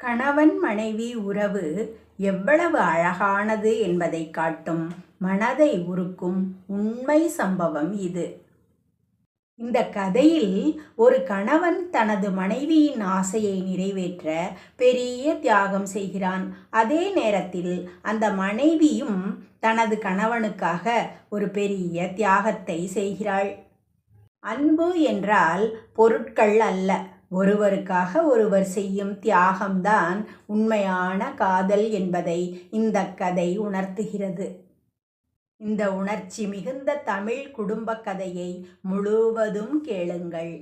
கணவன் மனைவி உறவு எவ்வளவு அழகானது என்பதை காட்டும் மனதை உருக்கும் உண்மை சம்பவம் இது. இந்த கதையில் ஒரு கணவன் தனது மனைவியின் ஆசையை நிறைவேற்ற பெரிய தியாகம் செய்கிறான். அதே நேரத்தில் அந்த மனைவியும் தனது கணவனுக்காக ஒரு பெரிய தியாகத்தை செய்கிறாள். அன்பு என்றால் பொருட்கள் அல்ல, ஒருவருக்காக ஒருவர் செய்யும் தியாகம்தான் உண்மையான காதல் என்பதை இந்த கதை உணர்த்துகிறது. இந்த உணர்ச்சி மிகுந்த தமிழ் குடும்ப கதையை முழுவதும் கேளுங்கள்.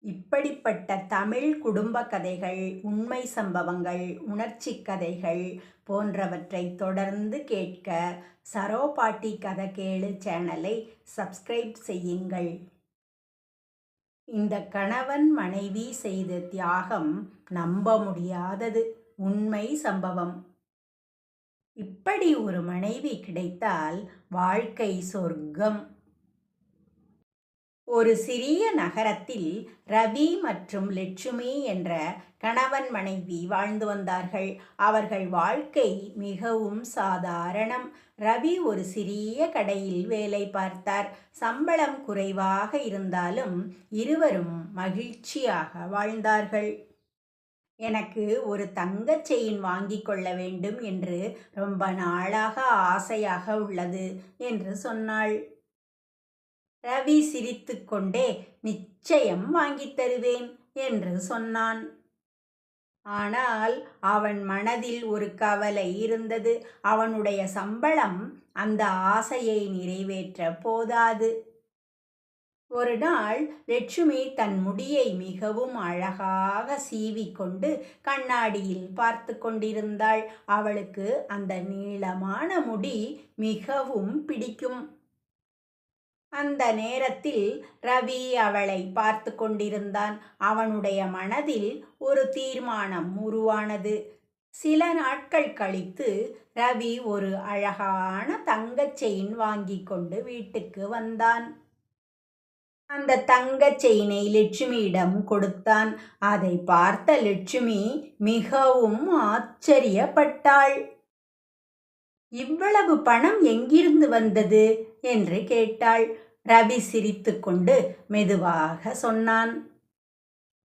இப்படிப்பட்ட தமிழ் குடும்ப கதைகள், உண்மை சம்பவங்கள், உணர்ச்சி கதைகள் போன்றவற்றை தொடர்ந்து கேட்க சரோ பாட்டி கதை கேளு சேனலை சப்ஸ்கிரைப் செய்யுங்கள். இந்த கணவன் மனைவி செய்த தியாகம் நம்ப முடியாதது, உண்மை சம்பவம். இப்படி ஒரு மனைவி கிடைத்தால் வாழ்க்கை சொர்க்கம். ஒரு சிறிய நகரத்தில் ரவி மற்றும் லட்சுமி என்ற கணவன் மனைவி வாழ்ந்து வந்தார்கள். அவர்கள் வாழ்க்கை மிகவும் சாதாரணம். ரவி ஒரு சிறிய கடையில் வேலை பார்த்தார். சம்பளம் குறைவாக இருந்தாலும் இருவரும் மகிழ்ச்சியாக வாழ்ந்தார்கள். எனக்கு ஒரு தங்கச் செயின் வாங்கி கொள்ள வேண்டும் என்று ரொம்ப நாளாக ஆசையாக உள்ளது என்று சொன்னாள். ரவி சிரித்து கொண்டே நிச்சயம் வாங்கித் தருவேன் என்று சொன்னான். ஆனால் அவன் மனதில் ஒரு கவலை இருந்தது. அவனுடைய சம்பளம் அந்த ஆசையை நிறைவேற்ற போதாது. ஒரு நாள் லட்சுமி தன் முடியை மிகவும் அழகாக சீவிக்கொண்டு கண்ணாடியில் பார்த்து கொண்டிருந்தாள். அவளுக்கு அந்த நீளமான முடி மிகவும் பிடிக்கும். அந்த நேரத்தில் ரவி அவளை பார்த்து கொண்டிருந்தான். அவனுடைய மனதில் ஒரு தீர்மானம் உருவானது. சில நாட்கள் கழித்து ரவி ஒரு அழகான தங்கச் செயின் வாங்கி கொண்டு வீட்டுக்கு வந்தான். அந்த தங்கச் செயினை லட்சுமியிடம் கொடுத்தான். அதை பார்த்த லட்சுமி மிகவும் ஆச்சரியப்பட்டாள். இவ்வளவு பணம் எங்கிருந்து வந்தது என்று கேட்டாள். ரவி சிரித்து கொண்டு மெதுவாக சொன்னான்,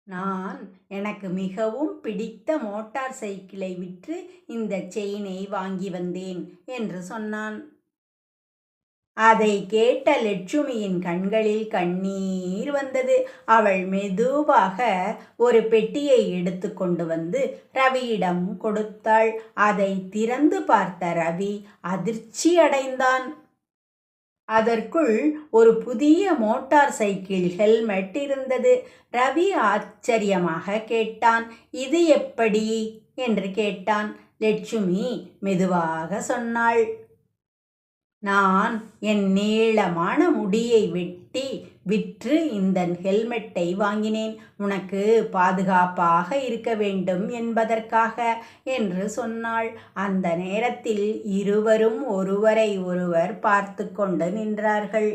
நான் எனக்கு மிகவும் பிடித்த மோட்டார் சைக்கிளை விற்று இந்த செயினை வாங்கி வந்தேன் என்று சொன்னான். அதை கேட்ட லட்சுமியின் கண்களில் கண்ணீர் வந்தது. அவள் மெதுவாக ஒரு பெட்டியை எடுத்து கொண்டு வந்து ரவியிடம் கொடுத்தாள். அதை திறந்து பார்த்த ரவி அதிர்ச்சி அடைந்தான். அதற்குள் ஒரு புதிய மோட்டார் சைக்கிள் ஹெல்மெட் இருந்தது. ரவி ஆச்சரியமாக கேட்டான், இது எப்படி என்று கேட்டான். லட்சுமி மெதுவாக சொன்னாள், நான் என் நீளமான முடியை வெட்டி விற்று இந்த ஹெல்மெட்டை வாங்கினேன், உனக்கு பாதுகாப்பாக இருக்க வேண்டும் என்பதற்காக என்று சொன்னாள். அந்த நேரத்தில் இருவரும் ஒருவரை ஒருவர் பார்த்து கொண்டு நின்றார்கள்.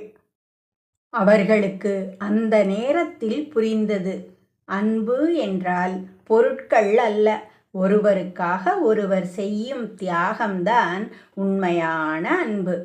அவர்களுக்கு அந்த நேரத்தில் புரிந்தது, அன்பு என்றால் பொருட்கள் அல்ல, ஒருவருக்காக ஒருவர் செய்யும் தியாகம்தான் உண்மையான அன்பு.